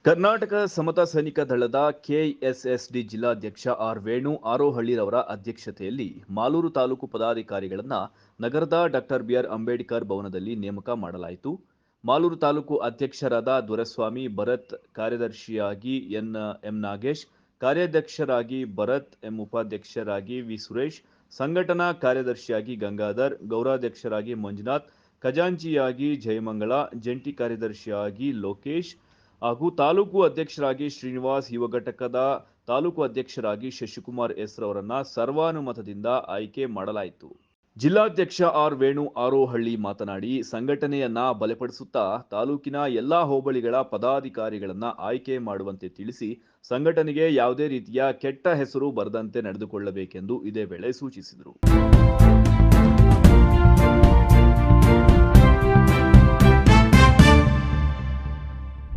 ಕರ್ನಾಟಕ ಸಮತಾ ಸೈನಿಕ ದಳದ ಕೆಎಸ್ಎಸ್ಡಿ ಜಿಲ್ಲಾಧ್ಯಕ್ಷ ಆರ್ ವೇಣು ಆರೋಹಳ್ಳಿರವರ ಅಧ್ಯಕ್ಷತೆಯಲ್ಲಿ ಮಾಲೂರು ತಾಲೂಕು ಪದಾಧಿಕಾರಿಗಳನ್ನು ನಗರದ ಡಾಕ್ಟರ್ ಬಿಆರ್ ಅಂಬೇಡ್ಕರ್ ಭವನದಲ್ಲಿ ನೇಮಕ ಮಾಡಲಾಯಿತು. ಮಾಲೂರು ತಾಲೂಕು ಅಧ್ಯಕ್ಷರಾದ ದೊರೆಸ್ವಾಮಿ ಭರತ್, ಕಾರ್ಯದರ್ಶಿಯಾಗಿ ಎಂ ನಾಗೇಶ್, ಕಾರ್ಯಾಧ್ಯಕ್ಷರಾಗಿ ಭರತ್, ಉಪಾಧ್ಯಕ್ಷರಾಗಿ ವಿ ಸುರೇಶ್, ಸಂಘಟನಾ ಕಾರ್ಯದರ್ಶಿಯಾಗಿ ಗಂಗಾಧರ್, ಗೌರವಾಧ್ಯಕ್ಷರಾಗಿ ಮಂಜುನಾಥ್, ಖಜಾಂಚಿಯಾಗಿ ಜಯಮಂಗಳ, ಜಂಟಿ ಕಾರ್ಯದರ್ಶಿಯಾಗಿ ಲೋಕೇಶ್ ಹಾಗೂ ತಾಲೂಕು ಅಧ್ಯಕ್ಷರಾಗಿ ಶ್ರೀನಿವಾಸ್, ಯುವ ಘಟಕದ ತಾಲೂಕು ಅಧ್ಯಕ್ಷರಾಗಿ ಶಶಿಕುಮಾರ್ ಎಸ್ ರವರನ್ನ ಸರ್ವಾನುಮತದಿಂದ ಆಯ್ಕೆ ಮಾಡಲಾಯಿತು. ಜಿಲ್ಲಾಧ್ಯಕ್ಷ ಆರ್ ವೇಣು ಆರೋಹಳ್ಳಿ ಮಾತನಾಡಿ, ಸಂಘಟನೆಯನ್ನ ಬಲಪಡಿಸುತ್ತಾ ತಾಲೂಕಿನ ಎಲ್ಲಾ ಹೋಬಳಿಗಳ ಪದಾಧಿಕಾರಿಗಳನ್ನ ಆಯ್ಕೆ ಮಾಡುವಂತೆ ತಿಳಿಸಿ, ಸಂಘಟನೆಗೆ ಯಾವುದೇ ರೀತಿಯ ಕೆಟ್ಟ ಹೆಸರು ಬರದಂತೆ ನಡೆದುಕೊಳ್ಳಬೇಕೆಂದು ಇದೇ ವೇಳೆ ಸೂಚಿಸಿದರು.